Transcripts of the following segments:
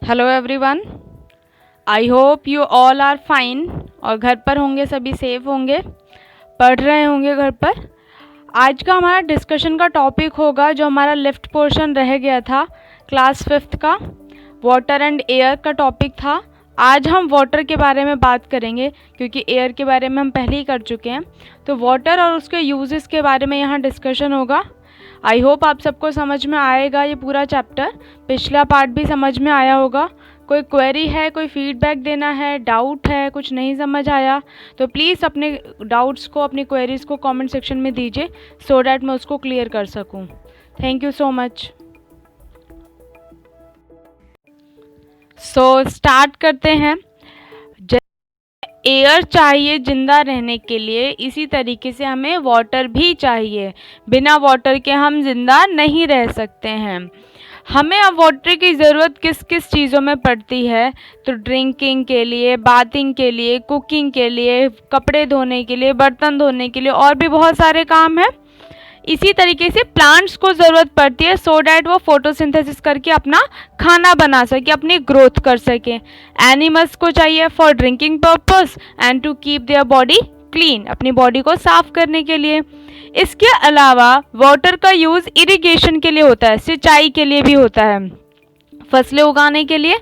Hello everyone, I hope you all are fine और घर पर होंगे, सभी सेफ होंगे, पढ़ रहे होंगे घर पर। आज का हमारा डिस्कशन का टॉपिक होगा जो हमारा लेफ्ट पोर्शन रह गया था क्लास 5th का, वाटर एंड एयर का टॉपिक था। आज हम वाटर के बारे में बात करेंगे क्योंकि एयर के बारे में हम पहले ही कर चुके हैं। तो वाटर और उसके यूजेस के बारे में यहाँ डिस्कशन होगा। आई होप आप सबको समझ में आएगा ये पूरा चैप्टर। पिछला पार्ट भी समझ में आया होगा। कोई क्वेरी है, कोई फीडबैक देना है, डाउट है, कुछ नहीं समझ आया तो प्लीज़ अपने डाउट्स को, अपनी क्वेरीज़ को कमेंट सेक्शन में दीजिए सो डैट मैं उसको क्लियर कर सकूं। Thank you so much. So start करते हैं। एयर चाहिए ज़िंदा रहने के लिए, इसी तरीके से हमें वाटर भी चाहिए। बिना वाटर के हम ज़िंदा नहीं रह सकते हैं। हमें अब वाटर की ज़रूरत किस किस चीज़ों में पड़ती है? तो ड्रिंकिंग के लिए, बाथिंग के लिए, कुकिंग के लिए, कपड़े धोने के लिए, बर्तन धोने के लिए, और भी बहुत सारे काम हैं। इसी तरीके से प्लांट्स को ज़रूरत पड़ती है सो डैट वो फोटोसिंथेसिस करके अपना खाना बना सके, अपनी ग्रोथ कर सके। एनिमल्स को चाहिए for drinking purpose and to keep their body clean, अपनी बॉडी को साफ करने के लिए। इसके अलावा वाटर का यूज़ इरिगेशन के लिए होता है, सिंचाई के लिए भी होता है, फसलें उगाने के लिए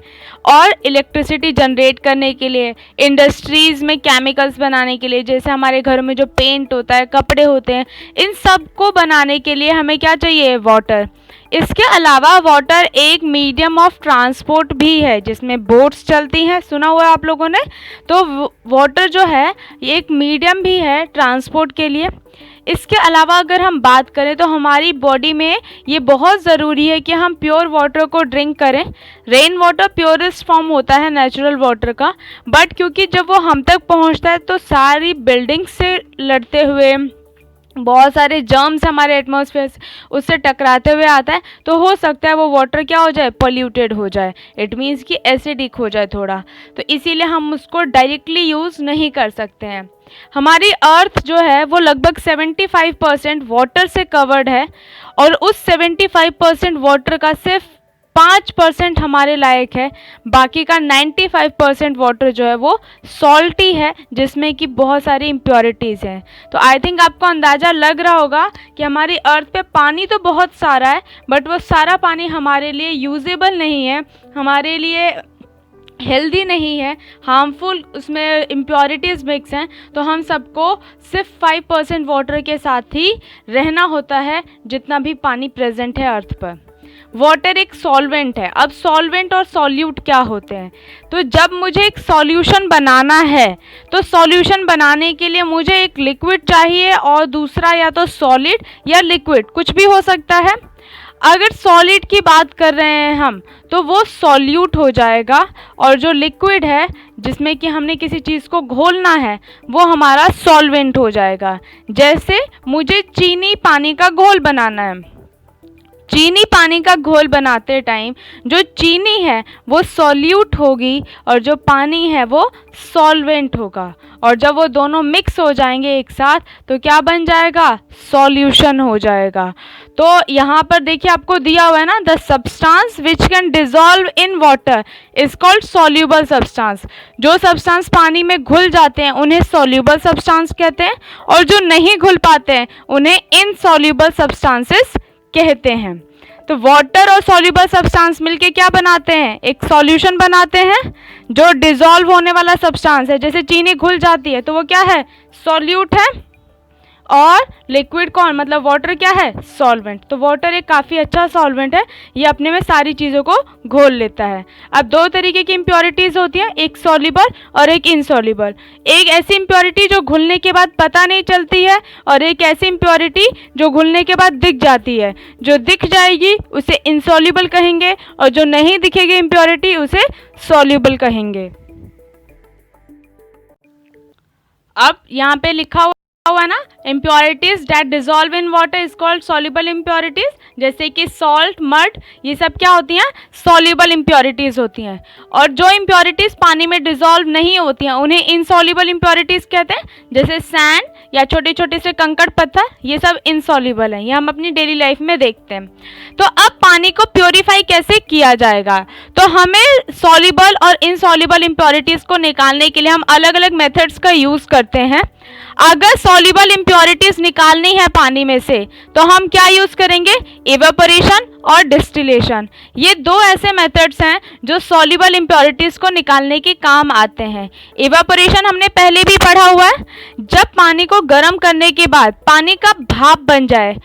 और इलेक्ट्रिसिटी जनरेट करने के लिए, इंडस्ट्रीज़ में केमिकल्स बनाने के लिए, जैसे हमारे घरों में जो पेंट होता है, कपड़े होते हैं, इन सब को बनाने के लिए हमें क्या चाहिए? वाटर। इसके अलावा वाटर एक मीडियम ऑफ ट्रांसपोर्ट भी है जिसमें बोट्स चलती हैं, सुना हुआ है आप लोगों ने। तो वाटर जो है ये एक मीडियम भी है ट्रांसपोर्ट के लिए। इसके अलावा अगर हम बात करें तो हमारी बॉडी में ये बहुत ज़रूरी है कि हम प्योर वाटर को ड्रिंक करें। रेन वाटर प्योरेस्ट फॉर्म होता है नेचुरल वाटर का, बट क्योंकि जब वो हम तक पहुंचता है तो सारी बिल्डिंग्स से लड़ते हुए, बहुत सारे जर्म्स हमारे एटमॉस्फेयर से उससे टकराते हुए आता है, तो हो सकता है वो वाटर क्या हो जाए? पोल्यूटेड हो जाए। इट मीन्स कि एसिडिक हो जाए थोड़ा, तो इसीलिए हम उसको डायरेक्टली यूज़ नहीं कर सकते हैं। हमारी अर्थ जो है वो लगभग 75% वाटर से कवर्ड है और उस 75% वाटर का सिर्फ 5% हमारे लायक है। बाकी का 95% वाटर जो है वो सॉल्टी है, जिसमें कि बहुत सारी इम्प्योरिटीज़ हैं। तो आई थिंक आपको अंदाज़ा लग रहा होगा कि हमारी अर्थ पे पानी तो बहुत सारा है, बट वो सारा पानी हमारे लिए यूजेबल नहीं है, हमारे लिए हेल्दी नहीं है, हार्मफुल उसमें इम्प्योरिटीज़ मिक्स हैं। तो हम सबको सिर्फ 5% वाटर के साथ ही रहना होता है जितना भी पानी प्रेजेंट है अर्थ पर। वाटर एक सॉल्वेंट है। अब सॉल्वेंट और सॉल्यूट क्या होते हैं? तो जब मुझे एक सॉल्यूशन बनाना है तो सॉल्यूशन बनाने के लिए मुझे एक लिक्विड चाहिए और दूसरा या तो सॉलिड या लिक्विड, कुछ भी हो सकता है। अगर सॉलिड की बात कर रहे हैं हम तो वो सॉल्यूट हो जाएगा, और जो लिक्विड है जिसमें कि हमने किसी चीज़ को घोलना है वो हमारा सॉल्वेंट हो जाएगा। जैसे मुझे चीनी पानी का घोल बनाना है, चीनी पानी का घोल बनाते टाइम जो चीनी है वो सॉल्यूट होगी और जो पानी है वो सॉल्वेंट होगा, और जब वो दोनों मिक्स हो जाएंगे एक साथ तो क्या बन जाएगा? सॉल्यूशन हो जाएगा। तो यहाँ पर देखिए आपको दिया हुआ है ना, the substance which can dissolve in water is called soluble substance. जो सब्सटेंस पानी में घुल जाते हैं उन्हें सॉल्यूबल सब्सटेंस कहते हैं, और जो नहीं घुल पाते हैं उन्हें इनसॉल्यूबल सब्सटेंसेस कहते हैं। तो वाटर और सॉल्यूबल सब्सटेंस मिलके क्या बनाते हैं? एक सॉल्यूशन बनाते हैं। जो डिसॉल्व होने वाला सब्सटेंस है, जैसे चीनी घुल जाती है तो वो क्या है? सॉल्यूट है। और लिक्विड कौन, मतलब वाटर क्या है? सॉल्वेंट। तो वाटर एक काफ़ी अच्छा सॉल्वेंट है, ये अपने में सारी चीज़ों को घोल लेता है। अब दो तरीके की इम्प्योरिटीज़ होती हैं, एक सॉल्युबल और एक इनसॉल्युबल। एक ऐसी इम्प्योरिटी जो घुलने के बाद पता नहीं चलती है, और एक ऐसी इम्प्योरिटी जो घुलने के बाद दिख जाती है। जो दिख जाएगी उसे इनसॉल्युबल कहेंगे, और जो नहीं दिखेगी इम्प्योरिटी उसे सॉल्युबल कहेंगे। अब यहाँ पे लिखा हुआ है ना, impurities that dissolve in water is called soluble impurities, जैसे कि सॉल्ट, मड, ये सब क्या होती हैं, सॉल्युबल इम्प्योरिटीज होती हैं। और जो इम्प्योरिटीज पानी में डिसॉल्व नहीं होती हैं उन्हें इनसॉल्युबल इम्प्योरिटीज कहते हैं, जैसे सैंड या छोटे छोटे से कंकड़ पत्थर, ये सब इनसॉल्युबल हैं, ये हम अपनी डेली लाइफ में देखते हैं। तो अब पानी को प्योरीफाई कैसे किया जाएगा, तो हमें सॉल्युबल और इनसॉल्युबल इम्प्योरिटीज को निकालने के लिए हम अलग अलग मेथड्स का यूज़ करते हैं। अगर सॉल्युबल इम्प्योरिटीज निकालनी है पानी में से तो हम क्या यूज़ करेंगे, इवेपोरेशन और डिस्टिलेशन। ये दो ऐसे मेथड्स हैं जो सॉल्युबल इम्प्योरिटीज को निकालने के काम आते हैं। इवेपोरेशन हमने पहले भी पढ़ा हुआ है, जब पानी को गर्म करने के बाद पानी का भाप बन जाए,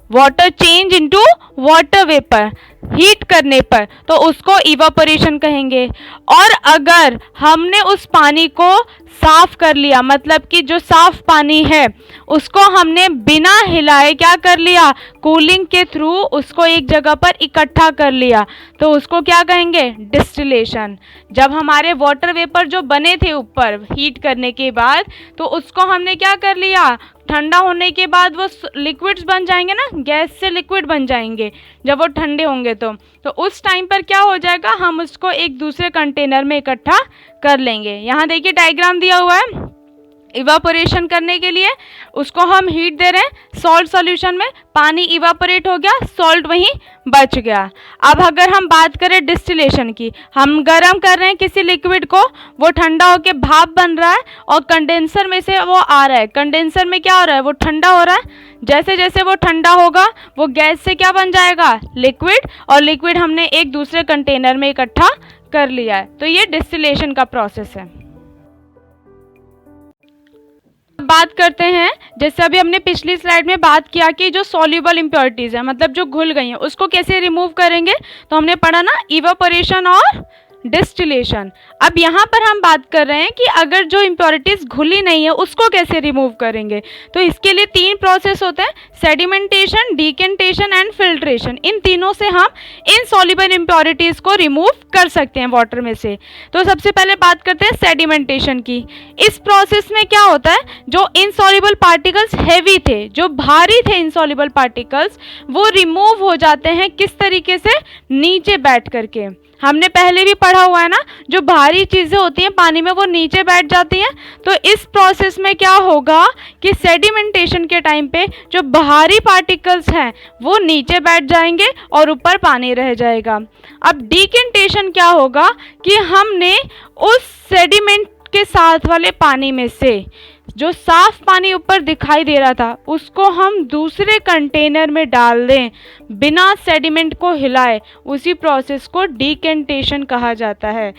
water change into water vapour, heat करने पर, तो उसको इवेपोरेशन कहेंगे। और अगर हमने उस पानी को साफ कर लिया, मतलब कि जो साफ पानी है उसको हमने बिना हिलाए क्या कर लिया, कूलिंग के थ्रू उसको एक जगह पर इकट्ठा कर लिया, तो उसको क्या कहेंगे, डिस्टिलेशन। जब हमारे वाटर वेपर जो बने थे ऊपर हीट करने के बाद, तो उसको हमने क्या कर लिया, ठंडा होने के बाद वो लिक्विड्स बन जाएंगे ना, गैस से लिक्विड बन जाएंगे जब वो ठंडे होंगे तो उस टाइम पर क्या हो जाएगा, हम उसको एक दूसरे कंटेनर में इकट्ठा कर लेंगे। यहाँ देखिए डायग्राम दिया हुआ है, इवापोरेशन करने के लिए उसको हम हीट दे रहे हैं सॉल्ट सॉल्यूशन में, पानी इवापोरेट हो गया, सॉल्ट वहीं बच गया। अब अगर हम बात करें डिस्टिलेशन की, हम गर्म कर रहे हैं किसी लिक्विड को, वो ठंडा होकर भाप बन रहा है और कंडेंसर में से वो आ रहा है, कंडेंसर में क्या हो रहा है, वो ठंडा हो रहा है। जैसे जैसे वो ठंडा होगा वो गैस से क्या बन जाएगा, लिक्विड, और लिक्विड हमने एक दूसरे कंटेनर में इकट्ठा कर लिया है, तो ये डिस्टिलेशन का प्रोसेस है। बात करते हैं, जैसे अभी हमने पिछली स्लाइड में बात किया कि जो सॉल्युबल इम्प्योरिटीज़ है, मतलब जो घुल गई हैं, उसको कैसे रिमूव करेंगे, तो हमने पढ़ा ना इवेपोरेशन और डिस्टिलेशन। अब यहाँ पर हम बात कर रहे हैं कि अगर जो इम्प्योरिटीज़ घुली नहीं है उसको कैसे रिमूव करेंगे, तो इसके लिए 3 प्रोसेस होते हैं, सेडिमेंटेशन, डिकेंटेशन एंड फिल्ट्रेशन। इन तीनों से हम इनसॉल्युबल इम्प्योरिटीज़ को रिमूव कर सकते हैं वाटर में से। तो सबसे पहले बात करते हैं सेडिमेंटेशन की। इस प्रोसेस में क्या होता है, जो इनसॉल्युबल पार्टिकल्स हैवी थे, जो भारी थे इनसॉल्युबल पार्टिकल्स, वो रिमूव हो जाते हैं किस तरीके से, नीचे बैठ करके। हमने पहले भी पढ़ा हुआ है ना, जो भारी चीज़ें होती हैं पानी में वो नीचे बैठ जाती हैं। तो इस प्रोसेस में क्या होगा कि सेडिमेंटेशन के टाइम पे जो भारी पार्टिकल्स हैं वो नीचे बैठ जाएंगे और ऊपर पानी रह जाएगा। अब डिकेंटेशन क्या होगा कि हमने उस सेडिमेंट के साथ वाले पानी में से जो साफ पानी ऊपर दिखाई दे रहा था उसको हम दूसरे कंटेनर में डाल दें बिना सेडिमेंट को हिलाए, उसी प्रोसेस को डिकेंटेशन कहा जाता है।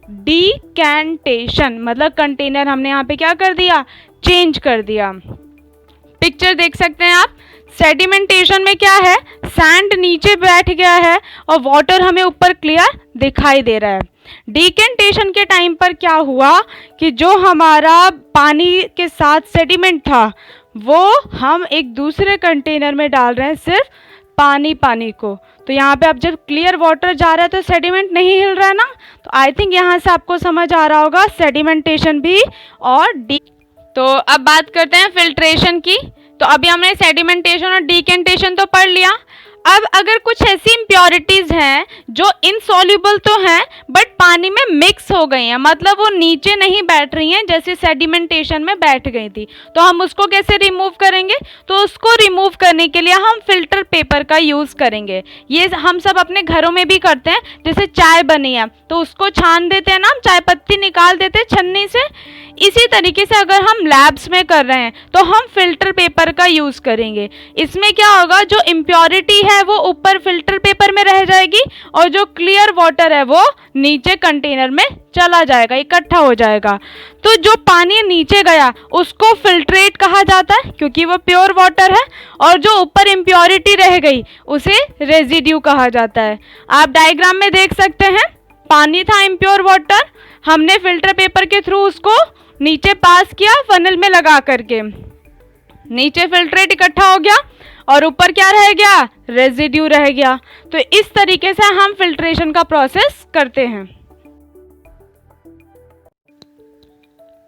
डिकेंटेशन मतलब कंटेनर हमने यहाँ पे क्या कर दिया, चेंज कर दिया। पिक्चर देख सकते हैं आप, सेडिमेंटेशन में क्या है, सैंड नीचे बैठ गया है और वाटर हमें ऊपर क्लियर दिखाई दे रहा है। डिकेंटेशन के टाइम पर क्या हुआ कि जो हमारा पानी के साथ सेडिमेंट था वो हम एक दूसरे कंटेनर में डाल रहे हैं, सिर्फ पानी को। तो यहाँ पे अब जब क्लियर वाटर जा रहा है तो सेडिमेंट नहीं हिल रहा है ना, तो आई थिंक यहाँ से आपको समझ आ रहा होगा सेडिमेंटेशन भी और तो अब बात करते हैं फिल्ट्रेशन की। तो अभी हमने सेडिमेंटेशन और डिकेंटेशन तो पढ़ लिया। अब अगर कुछ ऐसी इम्प्योरिटीज़ हैं जो इनसॉल्युबल तो हैं बट पानी में मिक्स हो गई हैं, मतलब वो नीचे नहीं बैठ रही हैं जैसे सेडिमेंटेशन में बैठ गई थी, तो हम उसको कैसे रिमूव करेंगे, तो उसको रिमूव करने के लिए हम फिल्टर पेपर का यूज़ करेंगे। ये हम सब अपने घरों में भी करते हैं, जैसे चाय बनी है तो उसको छान देते हैं ना, हम चाय पत्ती निकाल देते हैं छन्नी से। इसी तरीके से अगर हम लैब्स में कर रहे हैं तो हम फिल्टर पेपर का यूज़ करेंगे। इसमें क्या होगा, जो इम्प्योरिटी है वो ऊपर फिल्टर पेपर में रह जाएगी और जो क्लियर वाटर है वो नीचे कंटेनर में चला जाएगा, इकट्ठा हो जाएगा। तो जो पानी नीचे गया उसको फिल्ट्रेट कहा जाता है क्योंकि वो प्योर वाटर है, और जो ऊपर इम्प्योरिटी रह गई उसे रेजिड्यू कहा जाता है। आप डायग्राम में देख सकते हैं, पानी था इम्प्योर वाटर, हमने फिल्टर पेपर के थ्रू उसको नीचे पास किया फनल में लगा करके, नीचे फिल्ट्रेट इकट्ठा हो गया और ऊपर क्या रह गया, रेजिड्यू रह गया। तो इस तरीके से हम फिल्ट्रेशन का प्रोसेस करते हैं।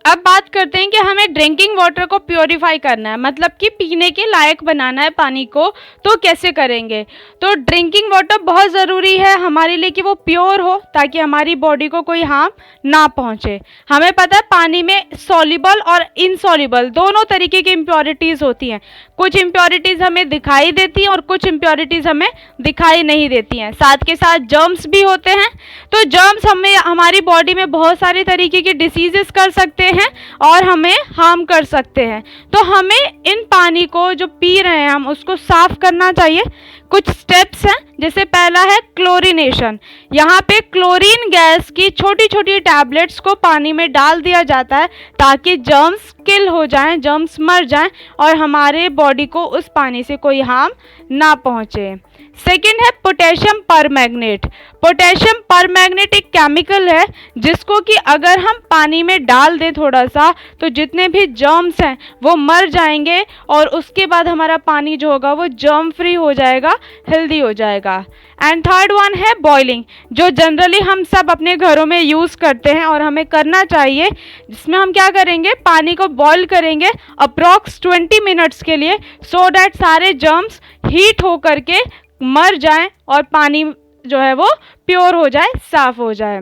अब बात करते हैं कि हमें ड्रिंकिंग वाटर को प्योरीफाई करना है, मतलब कि पीने के लायक बनाना है पानी को, तो कैसे करेंगे। तो ड्रिंकिंग वाटर बहुत ज़रूरी है हमारे लिए कि वो प्योर हो, ताकि हमारी बॉडी को कोई हार्म ना पहुँचे। हमें पता है पानी में सॉल्युबल और इनसॉल्युबल दोनों तरीके की इम्प्योरिटीज़ होती हैं। कुछ इम्प्योरिटीज़ हमें दिखाई देती हैं और कुछ इम्प्योरिटीज़ हमें दिखाई नहीं देती हैं। साथ के साथ जर्म्स भी होते हैं। तो जर्म्स हमें हमारी बॉडी में बहुत सारे तरीके की डिसीजेस कर सकते हैं और हमें हार्म कर सकते हैं। तो हमें इन पानी को जो पी रहे हैं हम उसको साफ करना चाहिए। कुछ स्टेप्स हैं, जैसे पहला है क्लोरीनेशन। यहाँ पे क्लोरीन गैस की छोटी छोटी टैबलेट्स को पानी में डाल दिया जाता है ताकि जर्म्स किल हो जाएं, जर्म्स मर जाएं और हमारे बॉडी को उस पानी से कोई हार्म ना पहुँचे। सेकेंड है पोटेशियम परमैंगनेट। पोटेशियम परमैंगनेट एक केमिकल है जिसको कि अगर हम पानी में डाल दें थोड़ा सा, तो जितने भी जर्म्स हैं वो मर जाएंगे और उसके बाद हमारा पानी जो होगा वो जर्म फ्री हो जाएगा, हेल्दी हो जाएगा। एंड थर्ड वन है बॉइलिंग, जो जनरली हम सब अपने घरों में यूज़ करते हैं और हमें करना चाहिए, जिसमें हम क्या करेंगे, पानी को बॉईल करेंगे अप्रॉक्स 20 मिनट्स के लिए, सो डैट सारे जर्म्स हीट हो करके मर जाएं और पानी जो है वो प्योर हो जाए, साफ हो जाए।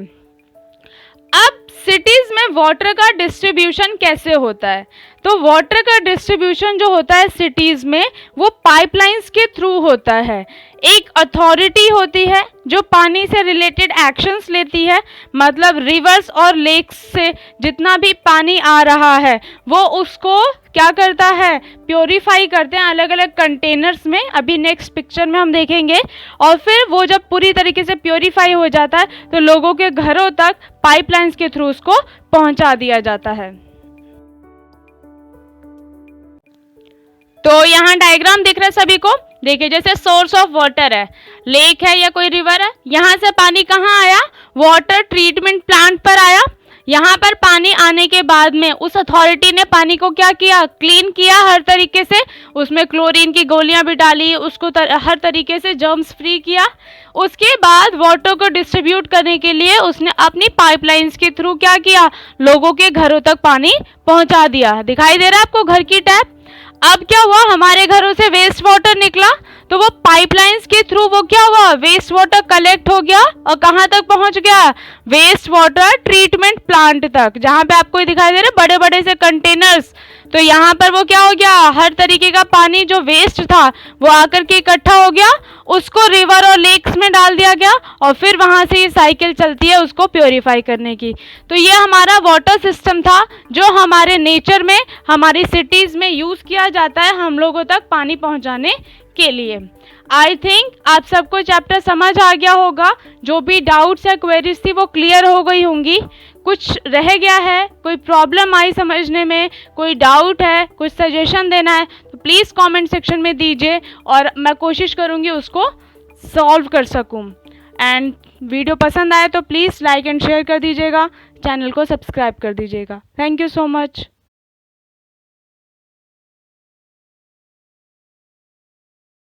अब सिटीज़ में वाटर का डिस्ट्रीब्यूशन कैसे होता है। तो वाटर का डिस्ट्रीब्यूशन जो होता है सिटीज़ में वो पाइपलाइंस के थ्रू होता है। एक अथॉरिटी होती है जो पानी से रिलेटेड एक्शंस लेती है, मतलब रिवर्स और लेक्स से जितना भी पानी आ रहा है वो उसको क्या करता है, प्योरीफाई करते हैं अलग अलग कंटेनर्स में, अभी नेक्स्ट पिक्चर में हम देखेंगे। और फिर वो जब पूरी तरीके से प्योरीफाई हो जाता है तो लोगों के घरों तक पाइपलाइंस के थ्रू उसको पहुंचा दिया जाता है। तो यहाँ डायग्राम दिख रहा है सभी को, देखिए जैसे सोर्स ऑफ वाटर है, लेक है या कोई रिवर है, यहाँ से पानी कहाँ आया, वाटर ट्रीटमेंट प्लांट पर आया। यहाँ पर पानी आने के बाद में उस अथॉरिटी ने पानी को क्या किया, क्लीन किया हर तरीके से, उसमें क्लोरीन की गोलियां भी डाली, उसको हर तरीके से जर्म्स फ्री किया। उसके बाद वाटर को डिस्ट्रीब्यूट करने के लिए उसने अपनी पाइपलाइंस के थ्रू क्या किया, लोगों के घरों तक पानी पहुंचा दिया। दिखाई दे रहा है आपको घर की टैप। अब क्या हुआ, हमारे घरों से वेस्ट वाटर निकला तो वो पाइपलाइंस के थ्रू वो क्या हुआ, वेस्ट वाटर कलेक्ट हो गया और कहाँ तक पहुंच गया, वेस्ट वाटर ट्रीटमेंट प्लांट तक, जहाँ पे आपको दिखाई दे रहे बड़े बड़े से कंटेनर्स। तो यहाँ पर वो क्या हो गया, हर तरीके का पानी जो वेस्ट था वो आकर के इकट्ठा हो गया, उसको रिवर और लेक्स में डाल दिया गया और फिर वहाँ से ये साइकिल चलती है उसको प्योरीफाई करने की। तो ये हमारा वाटर सिस्टम था जो हमारे नेचर में, हमारी सिटीज़ में यूज़ किया जाता है हम लोगों तक पानी पहुँचाने के लिए। आई थिंक आप सबको चैप्टर समझ आ गया होगा, जो भी डाउट्स या क्वेरीज थी वो क्लियर हो गई होंगी। कुछ रह गया है, कोई प्रॉब्लम आई समझने में, कोई डाउट है, कुछ सजेशन देना है तो प्लीज़ कमेंट सेक्शन में दीजिए और मैं कोशिश करूँगी उसको सॉल्व कर सकूँ। एंड वीडियो पसंद आए तो प्लीज़ लाइक एंड शेयर कर दीजिएगा, चैनल को सब्सक्राइब कर दीजिएगा। Thank you so much.